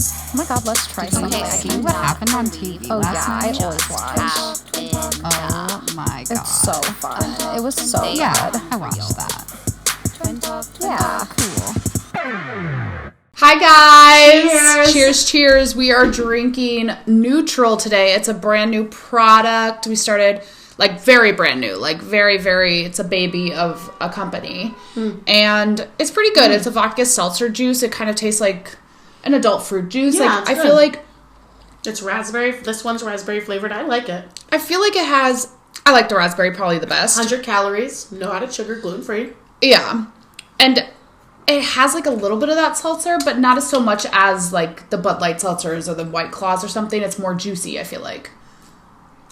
Oh my god, let's try something. See what happened on TV last night? I always watch. Oh my god. It's so fun. It was so Yeah, good. I watched that. Yeah. Cool. Hi guys! Cheers. We are drinking Neutral today. It's a brand new product. We started very brand new, very, it's a baby of a company. And it's pretty good. It's a vodka seltzer juice. It kind of tastes like an adult fruit juice. Yeah, I feel like it's raspberry. This one's raspberry flavored. I like it. I feel like I like the raspberry probably the best. 100 calories, no added sugar, gluten free. Yeah. And it has a little bit of that seltzer, but not as so much as the Bud Light seltzers or the White Claws or something. It's more juicy, I feel like.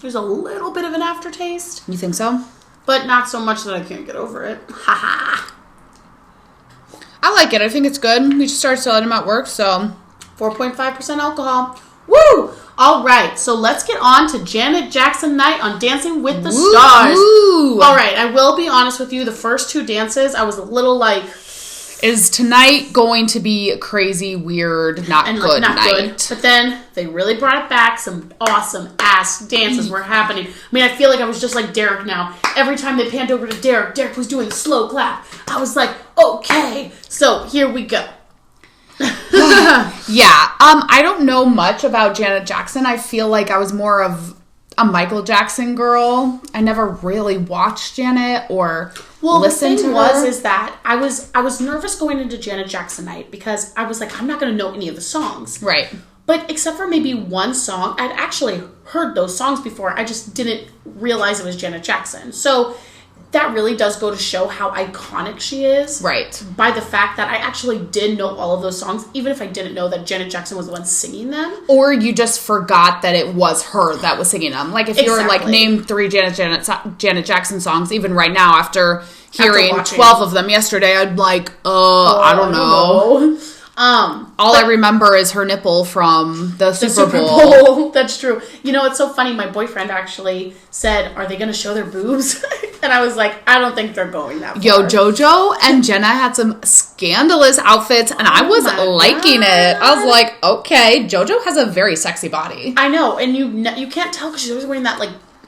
There's a little bit of an aftertaste. You think so? But not so much that I can't get over it. Haha. I like it. I think it's good. We just started selling them at work, so 4.5% alcohol. Woo! All right, so let's get on to Janet Jackson night on Dancing with the Stars. Woo. All right, I will be honest with you. The first two dances, I was a little is tonight going to be a crazy, weird, not good night? But then they really brought it back. Some awesome ass dances were happening. I mean, I feel like I was just like Derek now. Every time they panned over to Derek was doing the slow clap. I was like, okay. So here we go. Yeah. I don't know much about Janet Jackson. I feel like I was more of a Michael Jackson girl. I never really watched Janet or listened to her. Well, the thing is that I was nervous going into Janet Jackson night because I was like, I'm not going to know any of the songs. Right. But except for maybe one song, I'd actually heard those songs before. I just didn't realize it was Janet Jackson. So that really does go to show how iconic she is. Right. By the fact that I actually did know all of those songs, even if I didn't know that Janet Jackson was the one singing them. Or you just forgot that it was her that was singing them. If you were name 3 Janet Jackson songs, even right now, after hearing 12 of them yesterday, I'd I don't know. All I remember is her nipple from the Super Bowl. That's true. You know, it's so funny. My boyfriend actually said, are they going to show their boobs? And I was like, I don't think they're going that far. Yo, JoJo and Jenna had some scandalous outfits, and I was liking it. I was like, okay, JoJo has a very sexy body. I know, and you can't tell because she's always wearing that,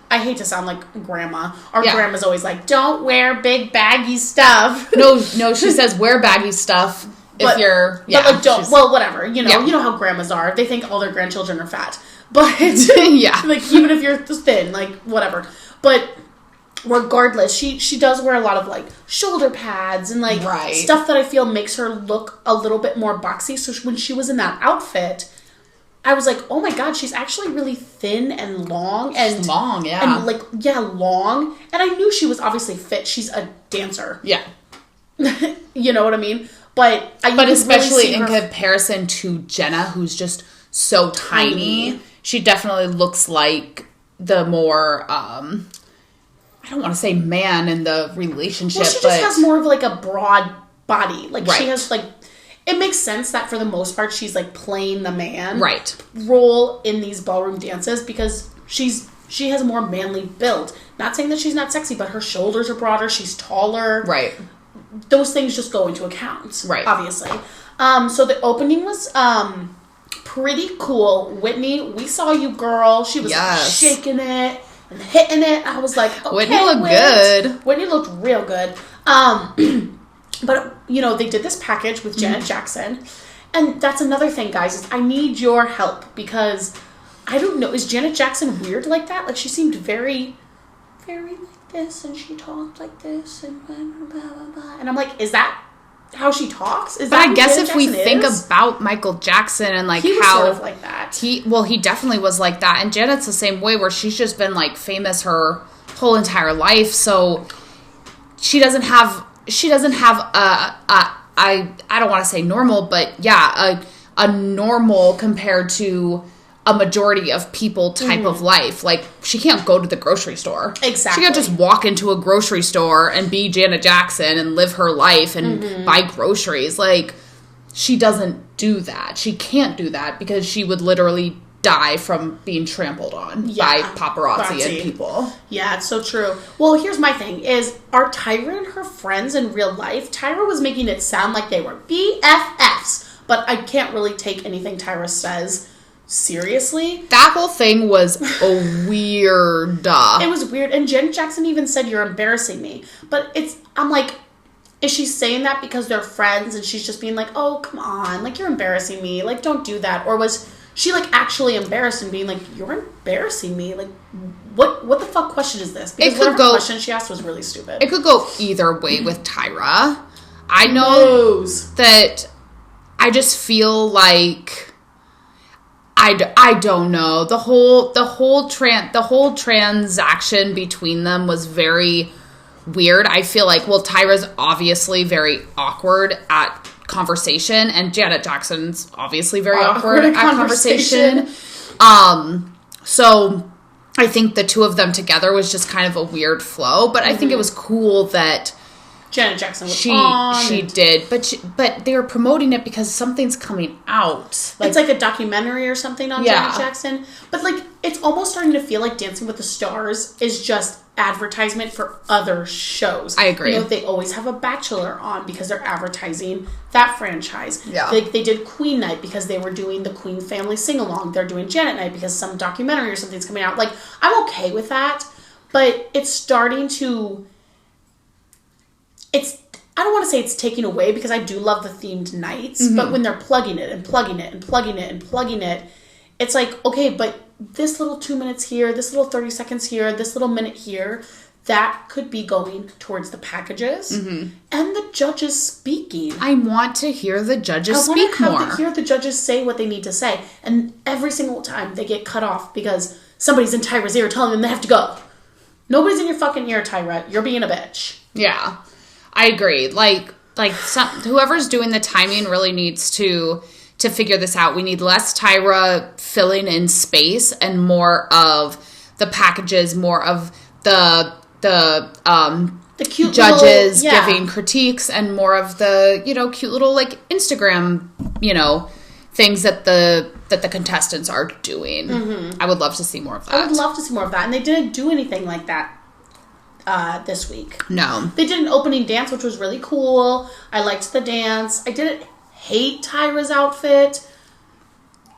I hate to sound like grandma. Our grandma's always like, don't wear big baggy stuff. No, she says wear baggy stuff. Whatever. You know how grandmas are. They think all their grandchildren are fat. But, yeah. Even if you're thin, whatever. But regardless, she does wear a lot of, shoulder pads and, stuff that I feel makes her look a little bit more boxy. So when she was in that outfit, I was like, oh my god, she's actually really thin and long. She's long, yeah. And, long. And I knew she was obviously fit. She's a dancer. Yeah. You know what I mean? But especially in comparison to Jenna, who's just so tiny, she definitely looks like the more, I don't want to say man in the relationship. Well, she just has more of a broad body. Right. She has it makes sense that for the most part she's playing the man role in these ballroom dances because she has a more manly build. Not saying that she's not sexy, but her shoulders are broader, she's taller. Right. Those things just go into account, right? Obviously. So the opening was pretty cool. Whitney, we saw you, girl. She was shaking it and hitting it. I was like, okay, Whitney looked good. Whitney looked real good. But they did this package with Janet Jackson, and that's another thing, guys. Is I need your help because I don't know. Is Janet Jackson weird like that? She seemed very, very this, and she talked like this, and blah, blah, blah, blah. And I'm like, is that how she talks? But I guess if we think about Michael Jackson and he was sort of like that. He definitely was like that, and Janet's the same way, where she's just been famous her whole entire life, so she doesn't have I don't want to say normal, but a normal compared to a majority of people type of life. She can't go to the grocery store. Exactly. She can't just walk into a grocery store and be Janet Jackson and live her life and buy groceries. She doesn't do that. She can't do that because she would literally die from being trampled on by paparazzi and people. Yeah, it's so true. Well, here's my thing is, are Tyra and her friends in real life? Tyra was making it sound like they were BFFs. but I can't really take anything Tyra says seriously. That whole thing was a weird. It was weird, and Janet Jackson even said, "You're embarrassing me." But I'm like, is she saying that because they're friends, and she's just being like, "Oh, come on, like, you're embarrassing me, like, don't do that," or was she like actually embarrassed and being like, "You're embarrassing me"? Like, what the fuck question is this? Because whatever question she asked was really stupid. It could go either way with Tyra. I know that. I just feel like I don't know. The whole transaction between them was very weird. I feel like, well, Tyra's obviously very awkward at conversation, and Janet Jackson's obviously very awkward at conversation. So I think the two of them together was just kind of a weird flow, but I think it was cool that Janet Jackson was on. She did, but they were promoting it because something's coming out. It's like a documentary or something on Janet Jackson. But like, it's almost starting to feel like Dancing with the Stars is just advertisement for other shows. I agree. You know, they always have a Bachelor on because they're advertising that franchise. Yeah. They did Queen Night because they were doing the Queen family sing-along. They're doing Janet Night because some documentary or something's coming out. Like, I'm okay with that, but it's starting to... I don't want to say it's taking away because I do love the themed nights, but when they're plugging it and plugging it and plugging it and plugging it, it's like, okay, but this little 2 minutes here, this little 30 seconds here, this little minute here, that could be going towards the packages and the judges speaking. I want to hear the judges speak more. I want to hear the judges say what they need to say. And every single time they get cut off because somebody's in Tyra's ear telling them they have to go. Nobody's in your fucking ear, Tyra. You're being a bitch. Yeah. I agree. Like whoever's doing the timing really needs to figure this out. We need less Tyra filling in space and more of the packages, more of the cute judges giving critiques, and more of the, cute little like Instagram, things that the contestants are doing. I would love to see more of that. I would love to see more of that. And they didn't do anything like that this week. No. They did an opening dance, which was really cool. I liked the dance. I didn't hate Tyra's outfit.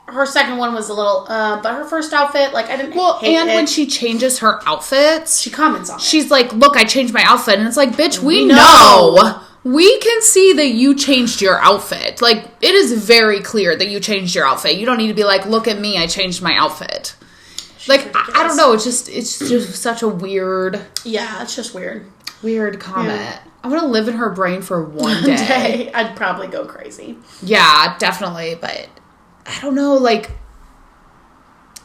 Her second one was a little, but her first outfit, like, I didn't hate it. When she changes her outfits, she comments on it. She's like, look, I changed my outfit. And it's like, bitch, we know. We can see that you changed your outfit. Like, it is very clear that you changed your outfit. You don't need to be like, look at me, I changed my outfit. Like, I don't know. It's just such a weird... Yeah, it's just weird. Weird comment. Yeah. I want to live in her brain for one day. I'd probably go crazy. Yeah, definitely. But I don't know, like...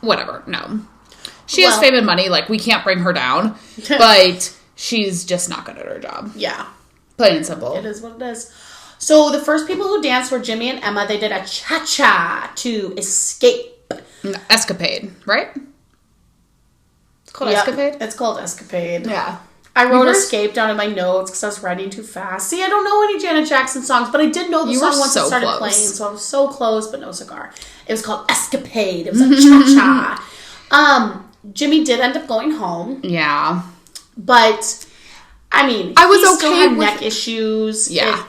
Whatever. No. She has fame and money. Like, we can't bring her down. But she's just not good at her job. Yeah. Plain and simple. It is what it is. So, the first people who danced were Jimmy and Emma. They did a cha-cha to Escape. Escapade, right? It's called Escapade? It's called Escapade. Yeah. I wrote Escape down in my notes because I was writing too fast. See, I don't know any Janet Jackson songs, but I did know the song once it started playing, so I was so close, but no cigar. It was called Escapade. It was a cha-cha. Jimmy did end up going home. Yeah. But, I mean, I was he okay still had with neck issues. Yeah.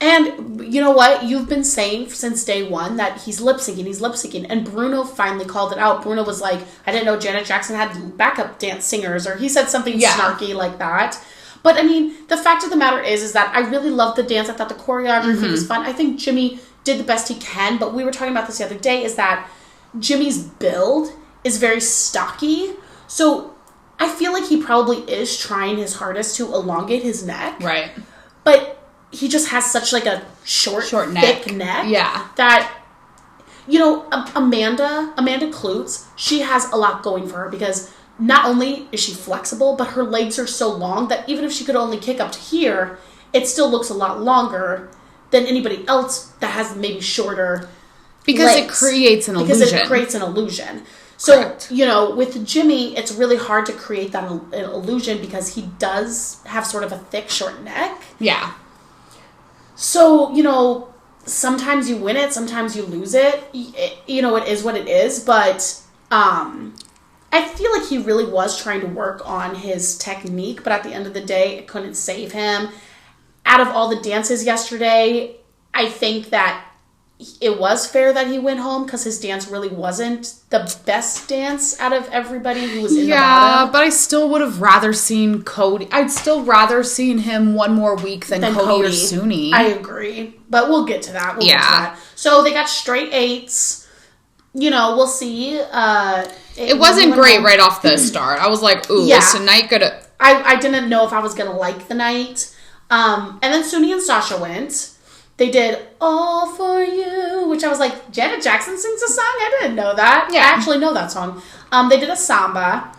And you know what? You've been saying since day one that he's lip-syncing. And Bruno finally called it out. Bruno was like, I didn't know Janet Jackson had backup dance singers. Or he said something snarky like that. But, I mean, the fact of the matter is that I really loved the dance. I thought the choreography was fun. I think Jimmy did the best he can. But we were talking about this the other day, is that Jimmy's build is very stocky. So I feel like he probably is trying his hardest to elongate his neck. Right. But he just has such like a short thick neck. Yeah. That, Amanda Klutz, she has a lot going for her because not only is she flexible, but her legs are so long that even if she could only kick up to here, it still looks a lot longer than anybody else that has maybe shorter because legs. It creates an illusion. So, Correct. With Jimmy, it's really hard to create that illusion because he does have sort of a thick, short neck. Yeah. So, sometimes you win it, sometimes you lose it. It is what it is. But I feel like he really was trying to work on his technique. But at the end of the day, it couldn't save him. Out of all the dances yesterday, I think that it was fair that he went home because his dance really wasn't the best dance out of everybody who was in the bottom. But I still would have rather seen Cody. I'd still rather seen him one more week than Cody or Suni. I agree. But we'll get to that. We'll get to that. So they got straight 8s. You know, we'll see. It wasn't great right off the start. I was like, ooh, is tonight gonna... I didn't know if I was going to like the night. And then Suni and Sasha went. They did All For You, which I was like, Janet Jackson sings a song? I didn't know that. Yeah. I actually know that song. They did a samba.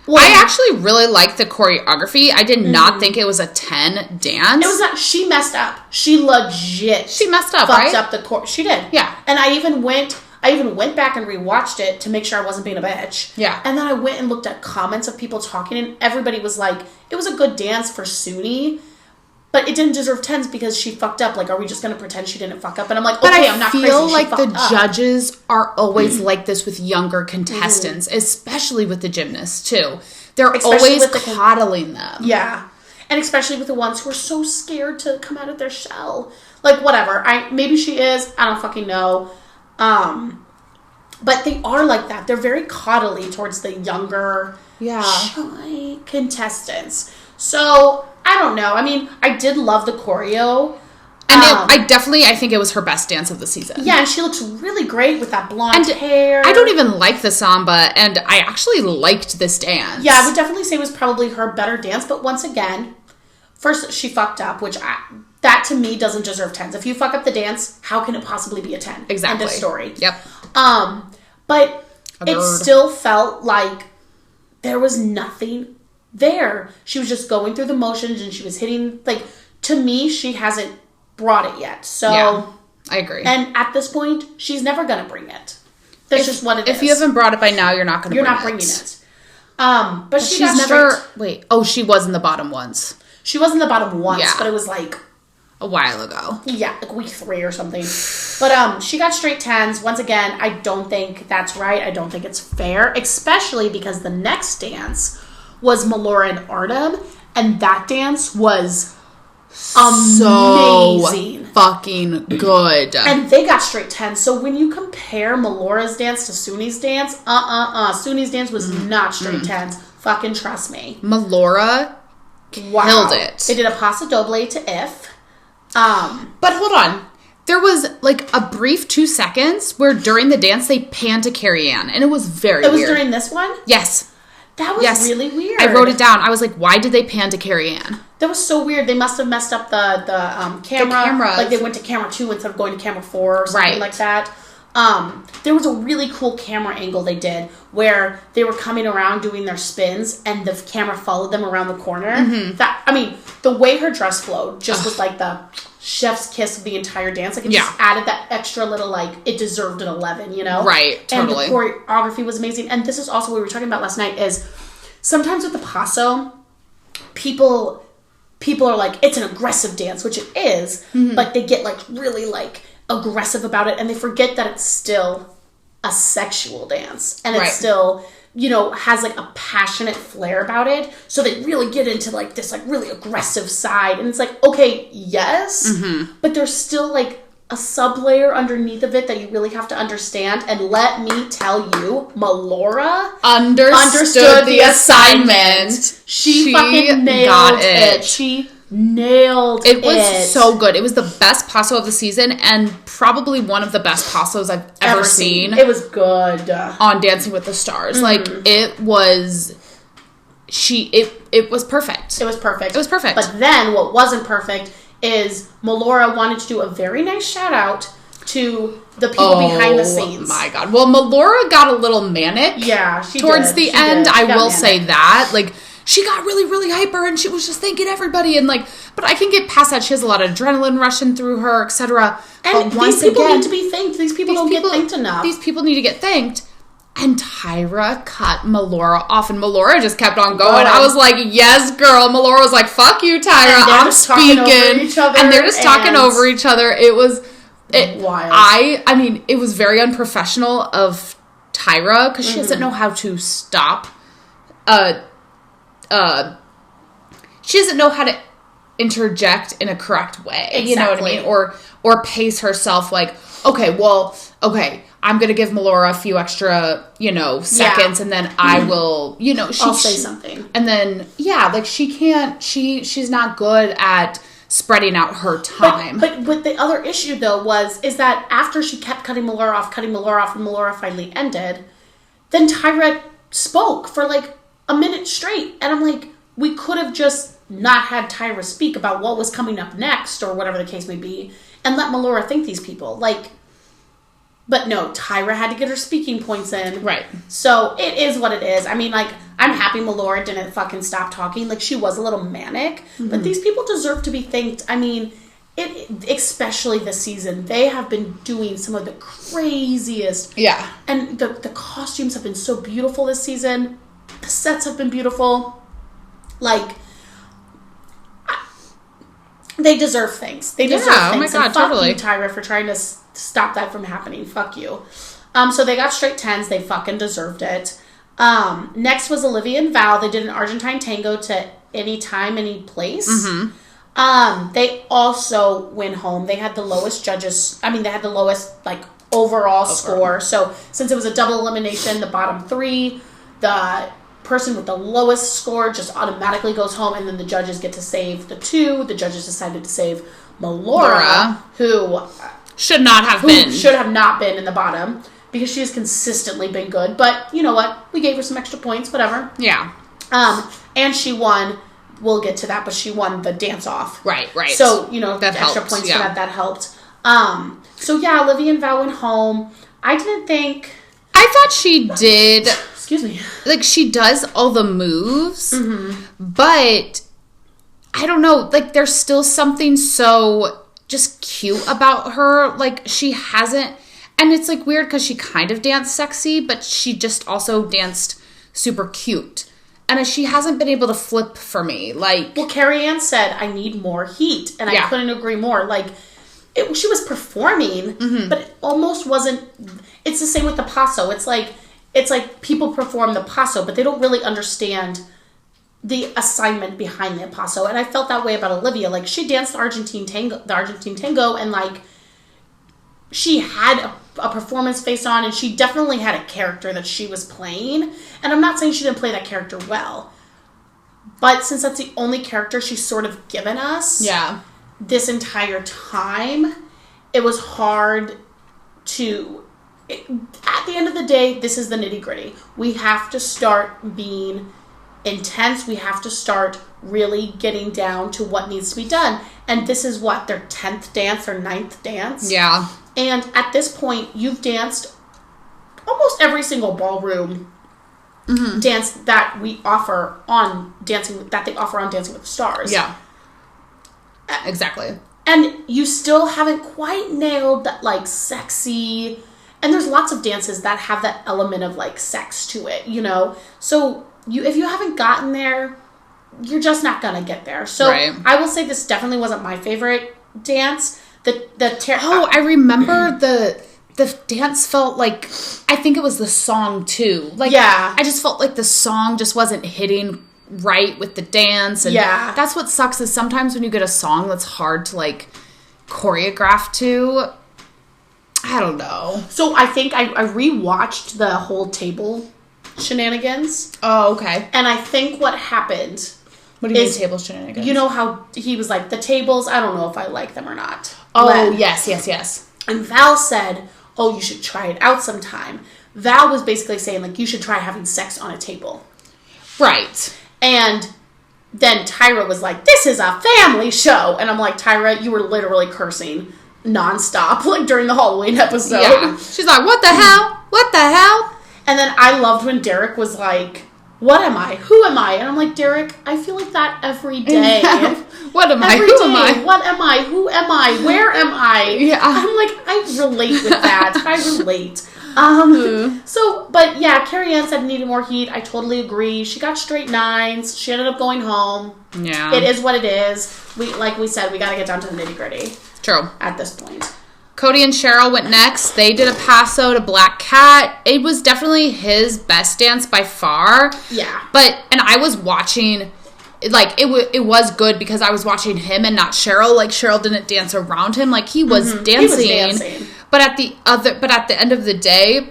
Well, I actually really liked the choreography. I did not think it was a 10 dance. It was not. She messed up. She legit. She messed up, fucked up the She did. Yeah. And I even went back and rewatched it to make sure I wasn't being a bitch. Yeah. And then I went and looked at comments of people talking, and everybody was like, it was a good dance for Suni, but it didn't deserve 10s because she fucked up. Like, are we just going to pretend she didn't fuck up? And I'm like, okay, I'm not crazy. I feel like the judges are always like this with younger contestants, especially with the gymnasts, too. They're always coddling them. Yeah. And especially with the ones who are so scared to come out of their shell. Like, whatever. Maybe she is. I don't fucking know. But they are like that. They're very coddly towards the younger, shy contestants. So, I don't know. I mean, I did love the choreo. And I think it was her best dance of the season. Yeah, and she looks really great with that blonde hair. I don't even like the samba, and I actually liked this dance. Yeah, I would definitely say it was probably her better dance, but once again, first, she fucked up, which that to me doesn't deserve 10s. If you fuck up the dance, how can it possibly be a 10? Exactly. End of story. Yep. But it still felt like there was nothing there. She was just going through the motions and she was hitting, like, to me, she hasn't brought it yet. So, yeah, I agree. And at this point, she's never going to bring it. That's just what it is. If you haven't brought it by now, you're not going to bring it. You're not bringing it. But she's never... Wait. Oh, she was in the bottom once. She was in the bottom once, but it was like... a while ago. Yeah, like week 3 or something. But she got straight 10s. Once again, I don't think that's right. I don't think it's fair. Especially because the next dance was Melora and Artem. And that dance was amazing. So fucking good. And they got straight 10s. So when you compare Melora's dance to Suni's dance, Suni's dance was not straight 10s. Fucking trust me. Melora killed it. They did a paso doble to If. But hold on. There was like a brief 2 seconds where during the dance they panned to Carrie Ann, and it was very weird. It was during this one? Yes. That was really weird. I wrote it down. I was like, why did they pan to Carrie Ann? That was so weird. They must have messed up the camera. The cameras. Like they went to camera 2 instead of going to camera 4 or something like that. There was a really cool camera angle they did where they were coming around doing their spins and the camera followed them around the corner. Mm-hmm. The way her dress flowed just was like the chef's kiss of the entire dance. Like it just added that extra little, like, it deserved an 11, you know? Right, totally. And the choreography was amazing. And this is also what we were talking about last night is sometimes with the paso, people are like, it's an aggressive dance, which it is, but they get like really like aggressive about it and they forget that it's still a sexual dance and it's still, you know, has like a passionate flair about it. So they really get into like this like really aggressive side and it's like, okay, yes, but there's still like a sub-layer underneath of it that you really have to understand. And let me tell you, Melora understood the assignment. She fucking nailed it. She nailed it. It was so good. It was the best paso of the season and probably one of the best pasos I've ever seen. It was good. On Dancing with the Stars. Like, it was... It was perfect. It was perfect. It was perfect. But then, what wasn't perfect is Melora wanted to do a very nice shout out to the people behind the scenes. Oh my god. Well, Melora got a little manic. Yeah, she towards did. the end. I will say that. Like, she got really, really hyper and she was just thanking everybody and like, but I can get past that. She has a lot of adrenaline rushing through her, etc. And these people need to be thanked. These people don't get thanked enough. These people need to get thanked. And Tyra cut Melora off, and Melora just kept on going. I was like, yes, girl. Melora was like, fuck you, Tyra. I'm speaking. And they're just talking over each other. It was wild. I mean, it was very unprofessional of Tyra, because she doesn't know how to stop. She doesn't know how to interject in a correct way. Exactly. You know what I mean? Or pace herself like, okay, I'm going to give Melora a few extra, seconds and then I will, I'll say something. And then, like she's not good at spreading out her time. But the other issue though is that after she kept cutting Melora off, and Melora finally ended, then Tyra spoke for like a minute straight. And I'm like, we could have just not had Tyra speak about what was coming up next or whatever the case may be and let Melora thank these people. Like, but no, Tyra had to get her speaking points in. Right. So it is what it is. I mean, like, I'm happy Melora didn't fucking stop talking. Like, she was a little manic. Mm-hmm. But these people deserve to be thanked. I mean, especially this season, they have been doing some of the craziest. Yeah. And the costumes have been so beautiful this season. The sets have been beautiful. Like, they deserve things. They deserve things. Oh my God, and fuck totally. you, Tyra, for trying to stop that from happening. Fuck you. So they got straight 10s. They fucking deserved it. Next was Olivia and Val. They did an Argentine tango to Any Time, Any Place. Mm-hmm. They also went home. They had the lowest judges. I mean, they had the lowest, like, overall score. So since it was a double elimination, the bottom three, the person with the lowest score just automatically goes home, and then the judges get to save the two. The judges decided to save Melora, who should not have not been in the bottom because she has consistently been good. But you know what? We gave her some extra points, whatever. Yeah. And she won. We'll get to that, but she won the dance off. Right. So, that extra helped, points for that helped. So yeah, Olivia and Val went home. I thought she did. Excuse me. Like, she does all the moves, but I don't know. Like, there's still something so just cute about her. Like, she hasn't, and it's like weird because she kind of danced sexy, but she just also danced super cute. And she hasn't been able to flip for me. Like, well, Carrie Ann said, I need more heat, and I couldn't agree more. Like, she was performing, but it almost wasn't. It's the same with the paso. It's like people perform the paso, but they don't really understand the assignment behind the paso. And I felt that way about Olivia. Like, she danced the Argentine tango, and like, she had a performance face on, and she definitely had a character that she was playing. And I'm not saying she didn't play that character well, but since that's the only character she's sort of given us, this entire time, it was hard to. At the end of the day, this is the nitty-gritty. We have to start being intense. We have to start really getting down to what needs to be done. And this is what, their 10th dance or 9th dance? Yeah. And at this point, you've danced almost every single ballroom dance that we offer on Dancing with the Stars. Yeah. Exactly. And you still haven't quite nailed that, like, sexy. And there's lots of dances that have that element of, like, sex to it, So if you haven't gotten there, you're just not going to get there. So I will say this definitely wasn't my favorite dance. I remember the dance felt like, I think it was the song too. Like, I just felt like the song just wasn't hitting right with the dance. And that's what sucks, is sometimes when you get a song that's hard to, like, choreograph to, I don't know. So I think I rewatched the whole table shenanigans. Oh, okay. And I think what happened... What do you mean table shenanigans? You know how he was like, the tables, I don't know if I like them or not. Oh, yes. And Val said, oh, you should try it out sometime. Val was basically saying, like, you should try having sex on a table. Right. And then Tyra was like, this is a family show. And I'm like, Tyra, you were literally cursing nonstop, like, during the Halloween episode. Yeah. She's like, what the hell? What the hell? And then I loved when Derek was like, what am I? Who am I? And I'm like, Derek, I feel like that every day. What am I? Who am I? What am I? Who am I? Where am I? Yeah. I'm like, I relate with that. I relate. So, but yeah, Carrie Ann said needed more heat. I totally agree. She got straight 9s. She ended up going home. Yeah. It is what it is. Like we said, we got to get down to the nitty gritty. True. At this point. Cody and Cheryl went next. They did a paso to Black Cat. It was definitely his best dance by far. Yeah. And I was watching, it was good because I was watching him and not Cheryl. Like, Cheryl didn't dance around him. Like, he was dancing. He was dancing. But at the end of the day,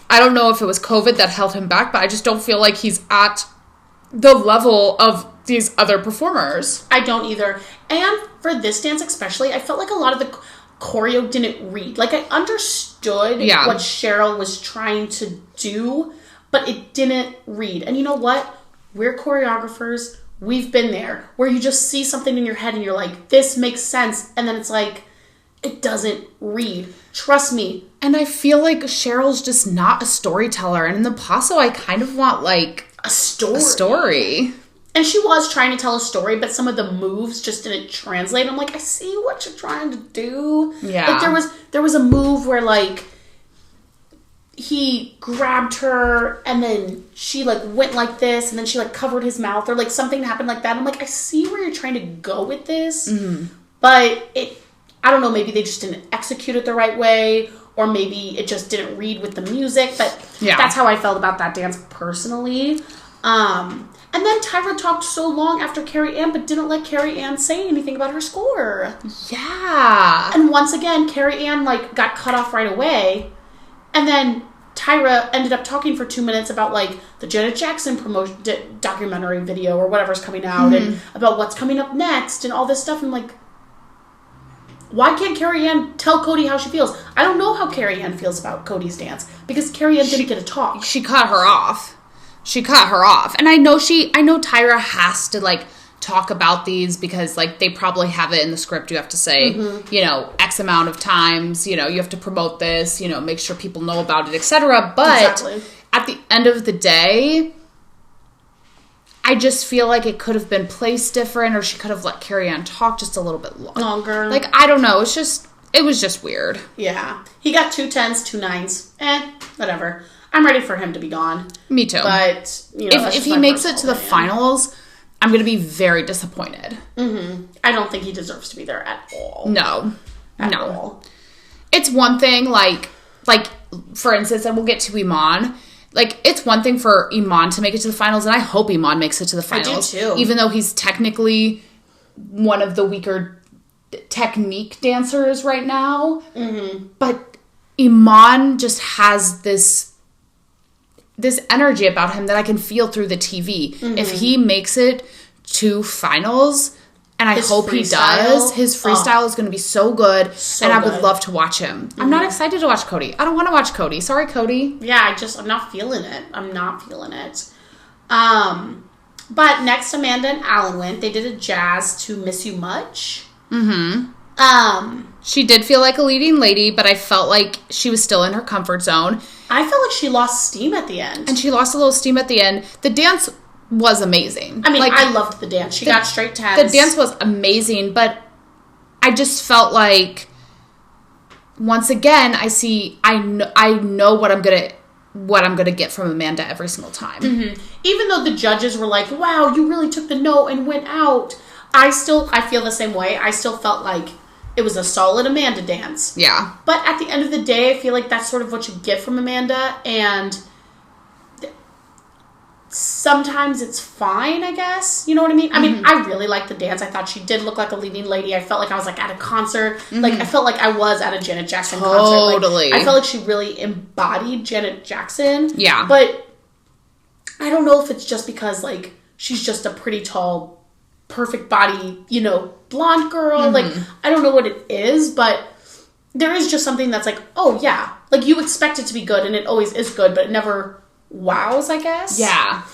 I don't know if it was COVID that held him back, but I just don't feel like he's at the level of these other performers. I don't either. And for this dance especially, I felt like a lot of the choreo didn't read. Like, I understood what Cheryl was trying to do, but it didn't read. And you know what? We're choreographers. We've been there. Where you just see something in your head and you're like, this makes sense. And then it's like, it doesn't read. Trust me. And I feel like Cheryl's just not a storyteller. And in the Paso, I kind of want, like, a story. A story. And she was trying to tell a story, but some of the moves just didn't translate. I'm like, I see what you're trying to do. Yeah. Like, there was a move where, like, he grabbed her and then she, like, went like this and then she, like, covered his mouth or, like, something happened like that. I'm like, I see where you're trying to go with this. Mm-hmm. But I don't know, maybe they just didn't execute it the right way or maybe it just didn't read with the music. But that's how I felt about that dance personally. And then Tyra talked so long after Carrie Ann, but didn't let Carrie Ann say anything about her score. Yeah. And once again, Carrie Ann, like, got cut off right away. And then Tyra ended up talking for 2 minutes about, like, the Janet Jackson documentary video or whatever's coming out and about what's coming up next and all this stuff. And I'm like, why can't Carrie Ann tell Cody how she feels? I don't know how Carrie Ann feels about Cody's dance because Carrie Ann didn't get a talk. She cut her off. And I know Tyra has to, like, talk about these because, like, they probably have it in the script. You have to say, you know, X amount of times, you know, you have to promote this, you know, make sure people know about it, etc. But at the end of the day, I just feel like it could have been placed different or she could have let Carrie Ann talk just a little bit longer. Like, I don't know. It was just weird. Yeah. He got 2 10s, 2 9s. Whatever. I'm ready for him to be gone. Me too. But, you know, if he makes it to the finals, I'm going to be very disappointed. Mm-hmm. I don't think he deserves to be there at all. No. At all. It's one thing, like, for instance, and we'll get to Iman. Like, it's one thing for Iman to make it to the finals, and I hope Iman makes it to the finals. I do, too. Even though he's technically one of the weaker technique dancers right now. Mm-hmm. But Iman just has this energy about him that I can feel through the TV. Mm-hmm. If he makes it to finals, and I hope he does, his freestyle is going to be so good, and I would love to watch him. Mm-hmm. I'm not excited to watch Cody. I don't want to watch Cody. Sorry, Cody. Yeah, I'm not feeling it. But next, Amanda and Alan went. They did a jazz to Miss You Much. Mm-hmm. She did feel like a leading lady, but I felt like she was still in her comfort zone. I felt like she lost steam at the end. And she lost a little steam at the end. The dance was amazing. I mean, like, I loved the dance. She got straight 10s. The dance was amazing, but I just felt like, once again, I know what I'm gonna get from Amanda every single time. Mm-hmm. Even though the judges were like, "Wow, you really took the note and went out," I feel the same way. I still felt like it was a solid Amanda dance. Yeah. But at the end of the day, I feel like that's sort of what you get from Amanda, and sometimes it's fine, I guess. You know what I mean? I mean, I really liked the dance. I thought she did look like a leading lady. I felt like I was, like, at a concert. Mm-hmm. Like, I felt like I was at a Janet Jackson concert. Like, I felt like she really embodied Janet Jackson. Yeah. But I don't know if it's just because, like, she's just a pretty tall, perfect body, you know, blonde girl. Mm-hmm. Like, I don't know what it is, but there is just something that's like, oh, yeah. Like, you expect it to be good, and it always is good, but it never wows, I guess. Yeah.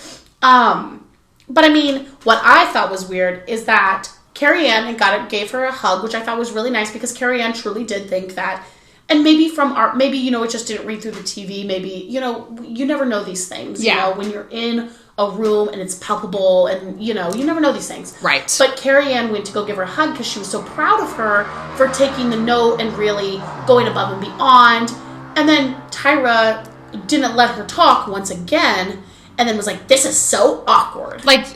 But I mean, what I thought was weird is that Carrie Ann gave her a hug, which I thought was really nice because Carrie Ann truly did think that, and maybe maybe, you know, it just didn't read through the TV. Maybe, you know, you never know these things. Yeah. You know, when you're in a room and it's palpable and, you know, you never know these things. Right. But Carrie Ann went to go give her a hug because she was so proud of her for taking the note and really going above and beyond. And then Tyra didn't let her talk once again, and then was like, "This is so awkward." Like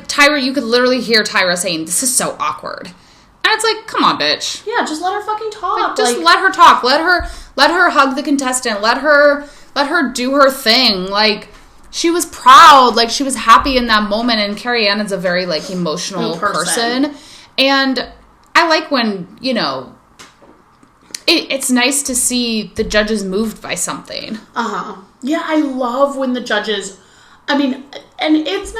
Tyra, you could literally hear Tyra saying, "This is so awkward," and it's like, come on, bitch. Yeah, just let her fucking talk. Like, just let her talk. Let her hug the contestant. Let her do her thing. Like, she was proud, like she was happy in that moment. And Carrie Ann is a very like emotional person. And I like when, you know, it's nice to see the judges moved by something. Yeah, I love when the judges, I mean, and it's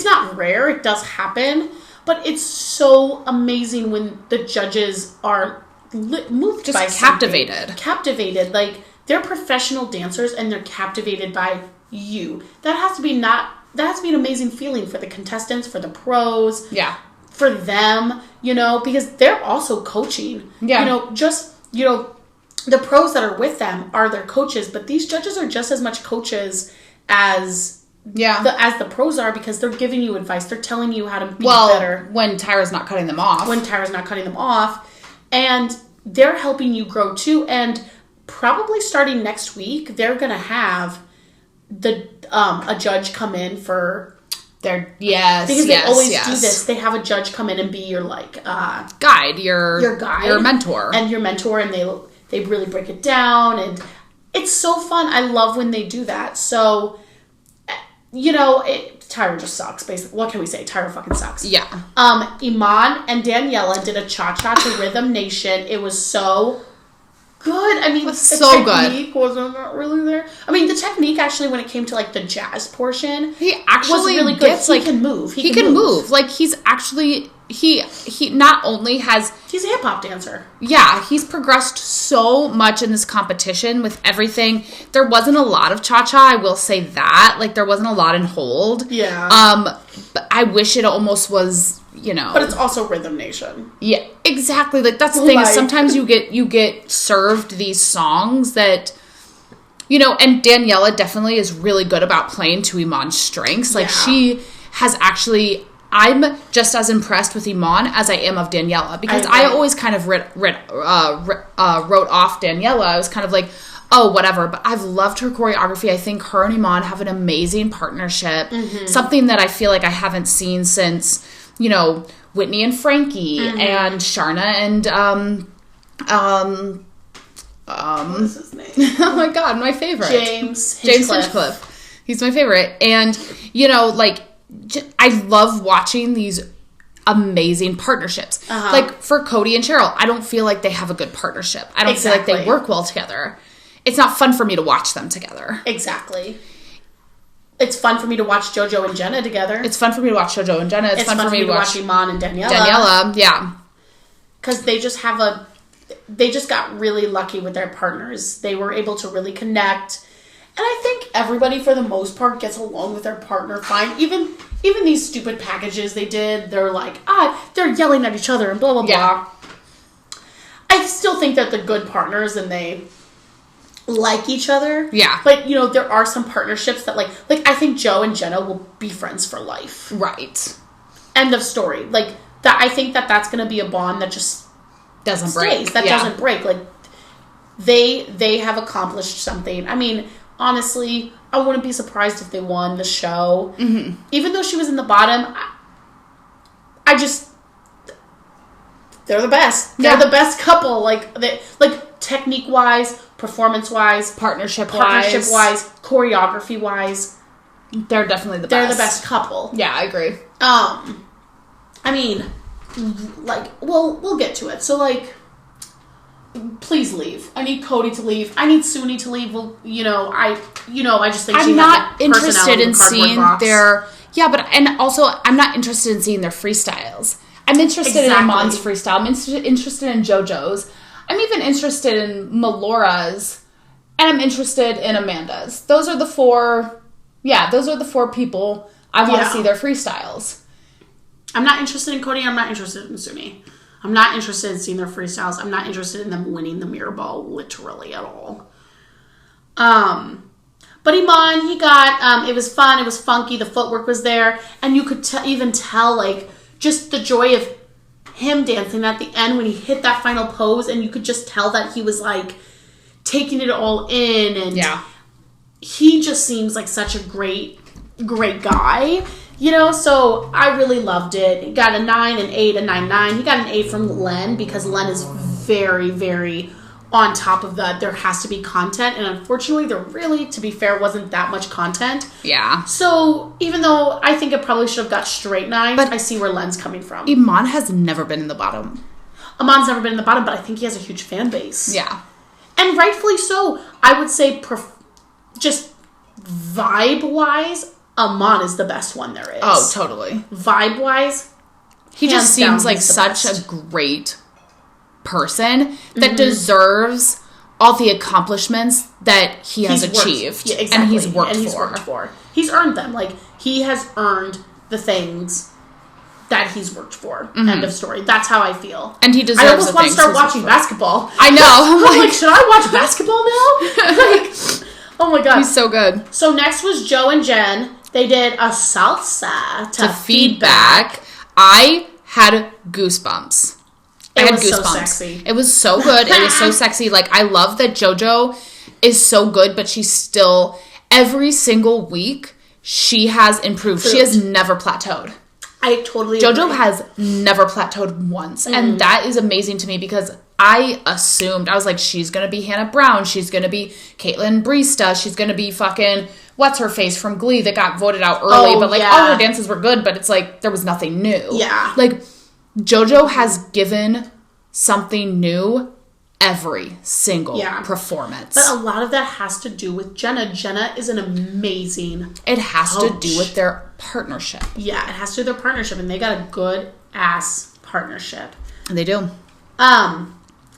not rare, it does happen, but it's so amazing when the judges are moved Just by captivated. something. Captivated. Like, they're professional dancers and they're captivated by you. That has to be an amazing feeling for the contestants, for the pros. Yeah. For them, you know, because they're also coaching. Yeah. You know, the pros that are with them are their coaches, but these judges are just as much coaches as the pros are, because they're giving you advice. They're telling you how to be better. When Tyra's not cutting them off. And they're helping you grow too. And probably starting next week, they're going to have a judge come in for because they always do this. They have a judge come in and be your like guide, your guide, your mentor, and they really break it down, and it's so fun. I love when they do that. So, you know, Tyra just sucks. Basically, what can we say? Tyra fucking sucks. Yeah. Iman and Daniela did a cha-cha to Rhythm Nation. It was so good. I mean, the technique wasn't really there. I mean, the technique actually, when it came to like the jazz portion, he actually was really good. He can move. He can move. Like, he's actually he not only has he's a hip hop dancer. Yeah, he's progressed so much in this competition with everything. There wasn't a lot of cha-cha, I will say that. Like, there wasn't a lot in hold. Yeah. But I wish it almost was, you know. But it's also Rhythm Nation. Yeah, exactly. Like, that's the thing. Is sometimes you get served these songs that, you know, and Daniela definitely is really good about playing to Iman's strengths. Like, she has actually, I'm just as impressed with Iman as I am of Daniela, because I always kind of wrote off Daniela. I was kind of like, oh, whatever. But I've loved her choreography. I think her and Iman have an amazing partnership. Mm-hmm. Something that I feel like I haven't seen since, you know, Whitney and Frankie and Sharna and what is his name? Oh my God, my favorite. James Hinchcliffe. He's my favorite. And, you know, like, I love watching these amazing partnerships. Like, for Cody and Cheryl, I don't feel like they have a good partnership. I don't feel like they work well together. It's not fun for me to watch them together. Exactly. It's fun for me to watch JoJo and Jenna together. It's fun for me to watch JoJo and Jenna. It's fun for me to watch Iman and Daniela. Yeah. Because they just got really lucky with their partners. They were able to really connect. And I think everybody, for the most part, gets along with their partner fine. Even these stupid packages they did, they're like, they're yelling at each other and blah, blah, blah. I still think that they're good partners and they like each other. Yeah. But, you know, there are some partnerships that, like I think Joe and Jenna will be friends for life. Right. End of story. Like, that. I think that that's going to be a bond that just doesn't break. Doesn't break. Like, they have accomplished something. I mean, honestly, I wouldn't be surprised if they won the show. Mm-hmm. Even though she was in the bottom, they're the best. They're the best couple. Like, technique-wise, performance-wise, partnership-wise, choreography-wise. They're definitely the best. They're the best couple. Yeah, I agree. I mean, like, we'll get to it. So, like, please leave. I need Cody to leave. I need Suni to leave. Well, I just think I'm not interested in seeing their. Yeah, but and also I'm not interested in seeing their freestyles. I'm interested in Iman's freestyle. I'm interested in JoJo's. I'm even interested in Melora's, and I'm interested in Amanda's. Those are the four. Yeah, those are the four people I want to see their freestyles. I'm not interested in Cody. I'm not interested in Sumi. I'm not interested in seeing their freestyles. I'm not interested in them winning the mirror ball literally at all. But Iman, he got, it was fun, it was funky, the footwork was there, and you could even tell, like, just the joy of him dancing at the end when he hit that final pose, and you could just tell that he was, like, taking it all in, and he just seems like such a great guy. So I really loved it. He got a 9, an 8, a 9, 9. He got an 8 from Len because Len is very, very on top of that, there has to be content. And unfortunately, there really, to be fair, wasn't that much content. Yeah. So even though I think it probably should have got straight nines, But I see where Len's coming from. Iman has never been in the bottom. Amon's never been in the bottom, but I think he has a huge fan base. Yeah. And rightfully so. I would say just vibe-wise, Amon is the best one there is. Oh, totally. Vibe-wise, He hands just down, seems like he's the such best. a great person that deserves all the accomplishments that he has He's worked- achieved. yeah, exactly. And he's worked and he's for. worked for. He's earned them. Like, he has earned the things that he's worked for. End of story. That's how I feel. And he deserves I almost the want to things start he's watching worked for. basketball. I know. I'm like, should I watch basketball now? Like, oh my god. He's so good. So next was Joe and Jen. They did a salsa to Feedback. I had goosebumps. I had was so goosebumps. sexy. It was so good. It was so sexy. Like, I love that JoJo is so good, but she's still, every single week, she has improved. She has never plateaued. I totally JoJo agree. has never plateaued once. And that is amazing to me because I assumed, I was like, she's going to be Hannah Brown. She's going to be Caitlin Brista. She's going to be fucking, what's her face from Glee that got voted out early. Oh, but like, yeah. all her dances were good, but it's like, there was nothing new. Yeah. Like, JoJo has given something new every single performance. But a lot of that has to do with Jenna. Jenna is an amazing it has to coach. do with their partnership. Yeah, it has to do with their partnership, and they got a good ass partnership. And they do.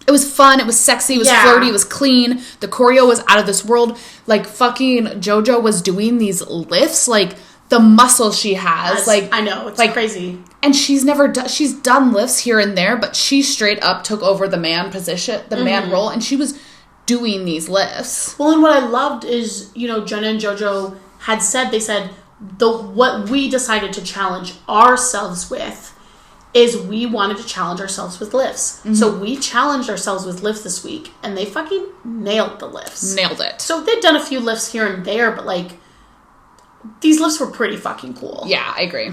It was fun. It was sexy. It was flirty. It was clean. The choreo was out of this world. Like, fucking JoJo was doing these lifts. Like, the muscle she has. Like, I know. It's like, crazy. And she's never done... She's done lifts here and there, but she straight up took over the man position, the man role, and she was doing these lifts. Well, and what I loved is, you know, Jenna and JoJo had said, they said, what we decided to challenge ourselves with is we wanted to challenge ourselves with lifts. So we challenged ourselves with lifts this week, and they fucking nailed the lifts. Nailed it. So they've done a few lifts here and there, but, like, these lifts were pretty fucking cool. Yeah, I agree.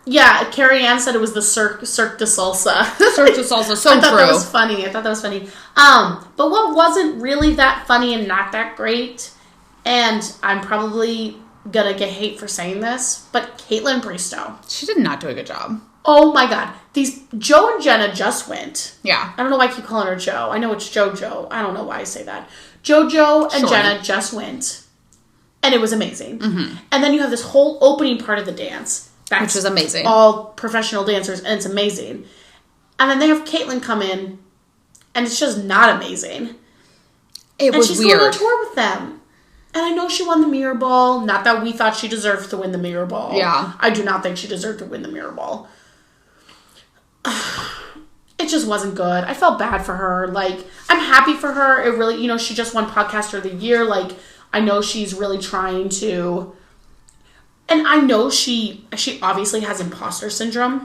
Yeah, Carrie Ann said it was the Cirque du Salsa. Cirque du Salsa, so I thought true. that was funny. But what wasn't really that funny and not that great, and I'm probably gonna get hate for saying this, but Caitlin Bristow. She did not do a good job. Oh my god. These Joe and Jenna just went. Yeah. I don't know why I keep calling her Joe. I know it's JoJo. I don't know why I say that. JoJo and Sure. Jenna just went. And it was amazing. And then you have this whole opening part of the dance. Which was amazing. All professional dancers, and it's amazing. And then they have Caitlin come in, and it's just not amazing. It And was she's weird. going on tour with them. And I know she won the Mirror Ball. Not that we thought she deserved to win the Mirror Ball. Yeah. I do not think she deserved to win the Mirror Ball. It just wasn't good. I felt bad for her. Like, I'm happy for her. It really, you know, she just won Podcaster of the Year. Like, I know she's really trying to... And I know she obviously has imposter syndrome.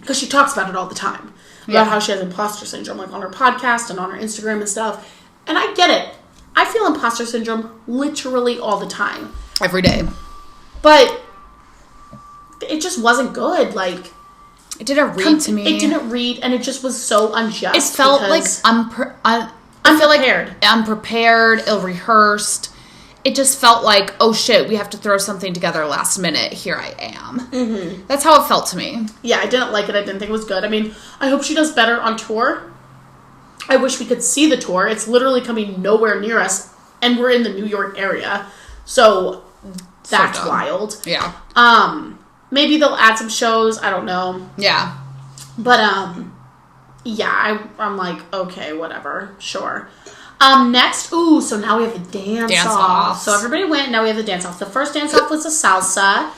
Because she talks about it all the time. About how she has imposter syndrome, like on her podcast and on her Instagram and stuff. And I get it. I feel imposter syndrome literally all the time. Every day. But it just wasn't good. Like, It didn't read to me. It didn't read, and it just was so unjust. It felt like unprepared. unprepared, ill-rehearsed. It just felt like, oh shit, we have to throw something together last minute. Here I am. That's how it felt to me. Yeah, I didn't like it. I didn't think it was good. I mean, I hope she does better on tour. I wish we could see the tour. It's literally coming nowhere near us, and we're in the New York area. So that's dumb. wild. Yeah. Maybe they'll add some shows. I don't know. Yeah. But, yeah, I'm like, okay, whatever. Sure. Next, so now we have a dance-off. So everybody went, now we have the dance-off. The first dance-off was a salsa,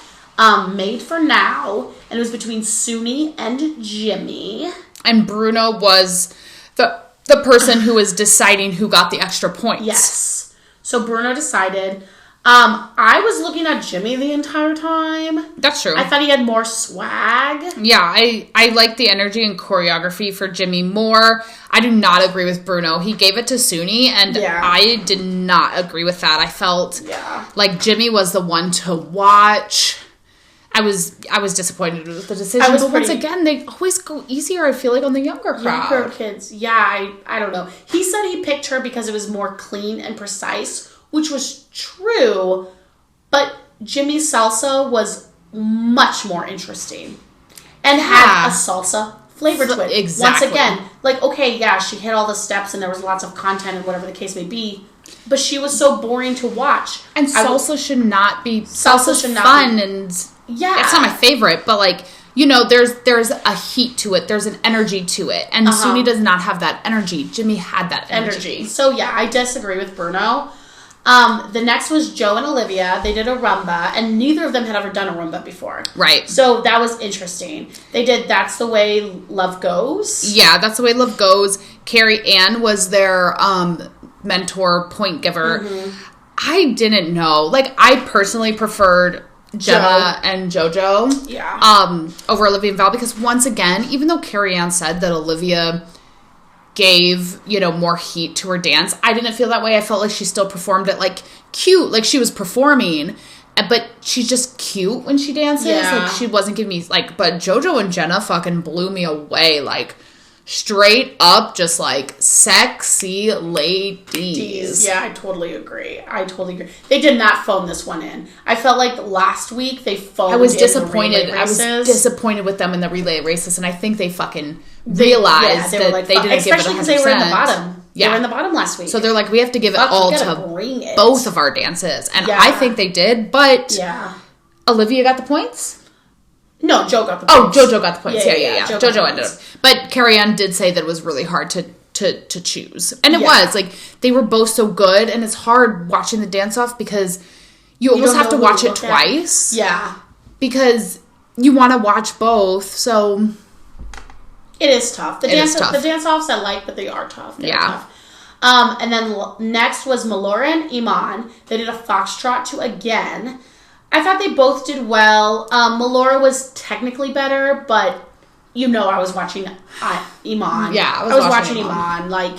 Made for Now, and it was between Suni and Jimmy. And Bruno was the person who was deciding who got the extra points. Yes. So Bruno decided. I was looking at Jimmy the entire time. That's true. I thought he had more swag. Yeah, I like the energy and choreography for Jimmy more. I do not agree with Bruno. He gave it to Suni, and I did not agree with that. I felt like Jimmy was the one to watch. I was disappointed with the decision. But once again, they always go easier, I feel like, on the younger crowd. Younger kids. Yeah, I don't know. He said he picked her because it was more clean and precise, which was true. But Jimmy's salsa was much more interesting. And had a salsa flavor to it. Exactly. Once again, like, okay, yeah, she hit all the steps and there was lots of content and whatever the case may be. But she was so boring to watch. And salsa should not be... Salsa should not fun be, and... Yeah. It's not my favorite, but, like, you know, there's a heat to it. There's an energy to it. And Suni does not have that energy. Jimmy had that energy. So, yeah, I disagree with Bruno. The next was Joe and Olivia. They did a rumba, and neither of them had ever done a rumba before. Right. So that was interesting. They did That's the Way Love Goes. Yeah, That's the Way Love Goes. Carrie Ann was their mentor, point giver. I didn't know. Like, I personally preferred Jenna and JoJo over Olivia and Val, because once again, even though Carrie Ann said that Olivia gave, you know, more heat to her dance, I didn't feel that way. I felt like she still performed it, like, cute, like she was performing, but she's just cute when she dances. Like, she wasn't giving me, like, but JoJo and Jenna fucking blew me away, like, straight up, just, like, sexy ladies. Yeah, I totally agree. They did not phone this one in. I felt like last week they phoned. I was disappointed. I was disappointed with them in the relay races, and I think they fucking realized that like, they didn't give it 100%. Especially because they were in the bottom. Yeah. They were in the bottom last week. So they're like, we have to give it all to both of our dances. And I think they did, but Olivia got the points? No, Joe got the points. Oh, JoJo got the points. Yeah. JoJo ended up. Points. But Carrie Ann did say that it was really hard to choose. And it was. Like, they were both so good, and it's hard watching the dance-off because you almost have to watch it twice. Yeah. Because you want to watch both, so... It is tough. The dance-offs I like, but they are tough. They're tough. And then next was Melora and Iman. They did a foxtrot to Again. I thought they both did well. Melora was technically better, but you know I was watching Iman. Yeah, I was watching Iman. Like,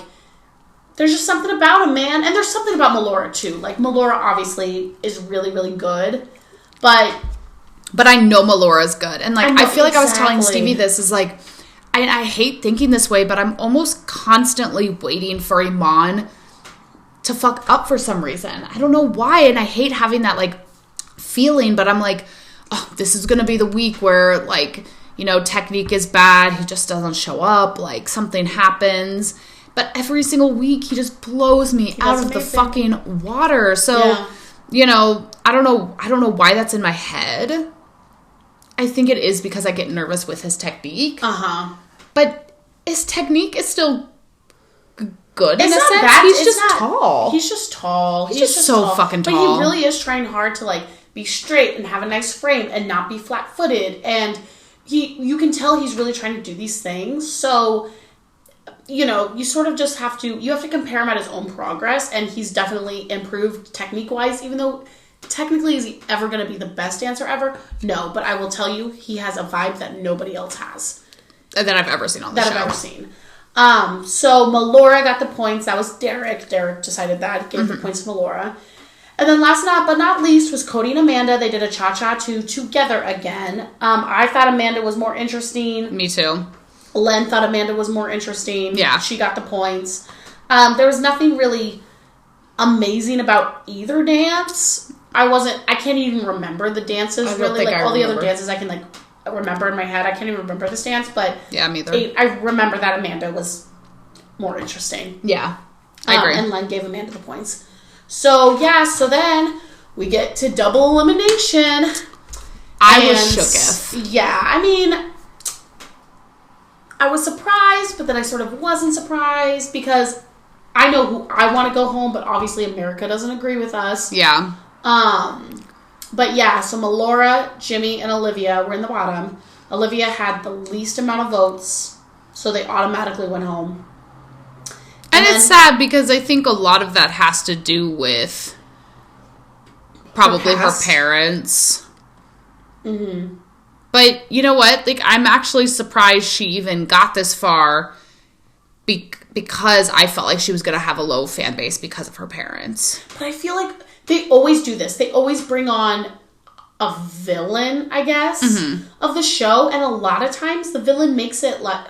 there's just something about him, man. And there's something about Melora, too. Like, Melora obviously is really, really good. But I know Melora's good. And, like, I feel like I was telling Stevie this is, like, I hate thinking this way, but I'm almost constantly waiting for Iman to fuck up for some reason. I don't know why, and I hate having that, like, feeling, but I'm like, oh, this is gonna be the week where, like, you know, technique is bad, he just doesn't show up, like, something happens, but every single week he just blows me out of the fucking water. So you know, I don't know why that's in my head. I think it is because I get nervous with his technique. But his technique is still good in a sense. He's just tall. He's just tall. He's just so fucking tall. But he really is trying hard to, like, be straight and have a nice frame and not be flat-footed. And you can tell he's really trying to do these things. So, you know, you sort of just have to compare him at his own progress. And he's definitely improved technique-wise, even though technically is he ever going to be the best dancer ever? No, but I will tell you, he has a vibe that nobody else has. That I've ever seen on the show. That I've ever seen. So Melora got the points. That was Derek. Derek decided that. Gave the points to Melora. And then last but not least was Cody and Amanda. They did a cha-cha together again. I thought Amanda was more interesting. Me too. Len thought Amanda was more interesting. Yeah. She got the points. There was nothing really amazing about either dance. I can't even remember the dances really. Like, all the other dances I can, like, remember in my head. I can't even remember this dance, but yeah, me either. I remember that Amanda was more interesting. Yeah, I agree. And Len gave Amanda the points. So then we get to double elimination. I was shooketh. Yeah, I mean, I was surprised, but then I sort of wasn't surprised because I know who I want to go home, but obviously America doesn't agree with us. Yeah. But yeah, so Melora, Jimmy, and Olivia were in the bottom. Olivia had the least amount of votes, so they automatically went home. And it's sad because I think a lot of that has to do with probably her parents. Mm-hmm. But you know what? Like, I'm actually surprised she even got this far because I felt like she was going to have a low fan base because of her parents. But I feel like they always do this. They always bring on a villain, I guess, Mm-hmm. of the show. And a lot of times the villain makes it like,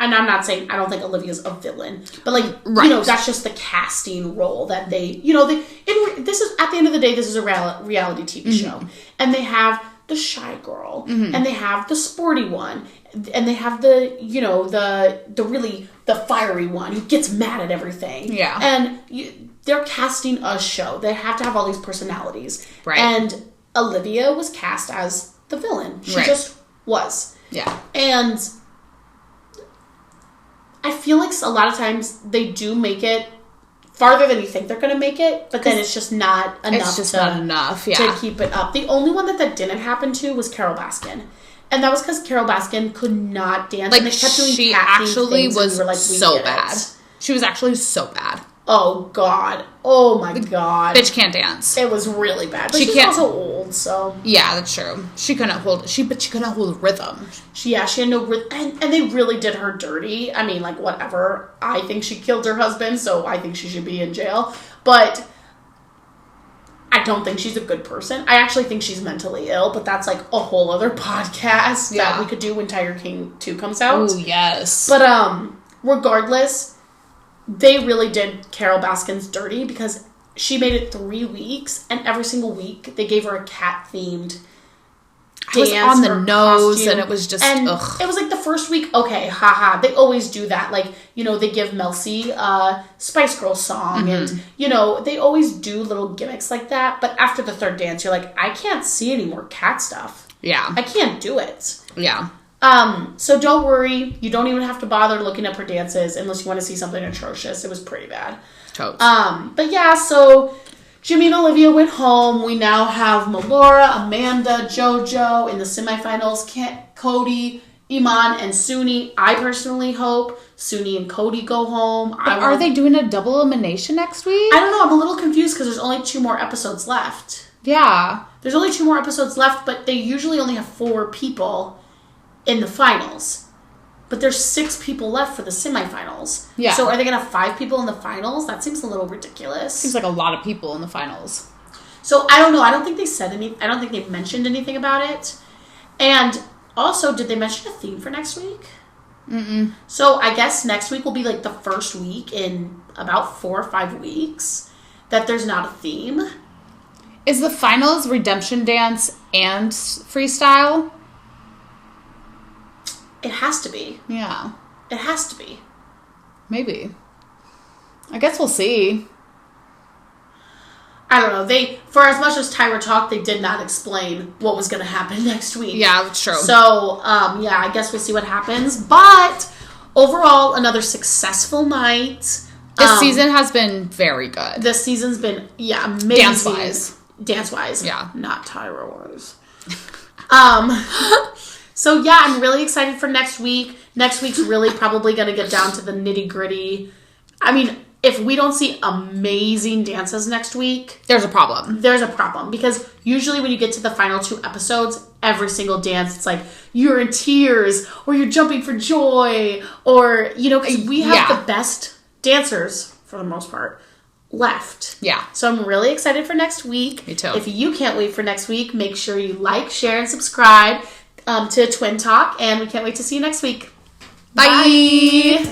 and I'm not saying I don't think Olivia's a villain, but like, Right. you know, that's just the casting role that they, you know, this is, at the end of the day, this is a reality TV Mm-hmm. show. And they have the shy girl, and they have the sporty one, and they have the, you know, the fiery one who gets mad at everything. Yeah. And they're casting a show. They have to have all these personalities. Right. And Olivia was cast as the villain. She Right. just was. Yeah. And I feel like a lot of times they do make it farther than you think they're going to make it, but then it's just not enough. It's just not enough, yeah. To keep it up. The only one that didn't happen to was Carol Baskin. And that was because Carol Baskin could not dance. Like, and they kept doing she cat-themed actually things, and was we were like, we so get it. bad. She was actually so bad. Oh, God. Oh, my God. Bitch can't dance. It was really bad. But She she's can't- also old, so... Yeah, that's true. She couldn't hold rhythm. She had no... And they really did her dirty. I mean, like, whatever. I think she killed her husband, so I think she should be in jail. But I don't think she's a good person. I actually think she's mentally ill, but that's, like, a whole other podcast that we could do when Tiger King 2 comes out. Oh, yes. But, regardless... They really did Carol Baskin's dirty because she made it 3 weeks, and every single week they gave her a cat-themed dance. It was on the or nose, costume. and it was just, and ugh. it was like the first week, okay, haha. They always do that. Like, you know, they give Mel C a Spice Girls song, and, you know, they always do little gimmicks like that. But after the third dance, you're like, I can't see any more cat stuff. Yeah. I can't do it. Yeah. So don't worry. You don't even have to bother looking up her dances unless you want to see something atrocious. It was pretty bad. Totes. But yeah, so Jimmy and Olivia went home. We now have Melora, Amanda, JoJo in the semifinals. Cody, Iman, and Suni. I personally hope Suni and Cody go home. Are they doing a double elimination next week? I don't know. I'm a little confused because there's only 2 more episodes left. Yeah. There's only 2 more episodes left, but they usually only have 4 people in the finals. But there's 6 people left for the semifinals. Yeah. So are they going to have 5 people in the finals? That seems a little ridiculous. Seems like a lot of people in the finals. So I don't know. I don't think they said any. I don't think they mentioned anything about it. And also, did they mention a theme for next week? Mm-mm. So I guess next week will be like the first week in about 4 or 5 weeks that there's not a theme. Is the finals redemption dance and freestyle? It has to be. Yeah. It has to be. Maybe. I guess we'll see. I don't know. For as much as Tyra talked, they did not explain what was going to happen next week. Yeah, that's true. So, yeah, I guess we'll see what happens. But overall, another successful night. This season has been very good. This season's been, amazing. Dance-wise. Dance-wise. Yeah. Not Tyra-wise. So, yeah, I'm really excited for next week. Next week's really probably going to get down to the nitty-gritty. I mean, if we don't see amazing dances next week, There's a problem. there's a problem. Because usually when you get to the final 2 episodes, every single dance, it's like, you're in tears, or you're jumping for joy, or, you know, 'cause we have the best dancers, for the most part, left. Yeah. So I'm really excited for next week. Me too. If you can't wait for next week, make sure you like, share, and subscribe to Twin Talk, and we can't wait to see you next week. Bye.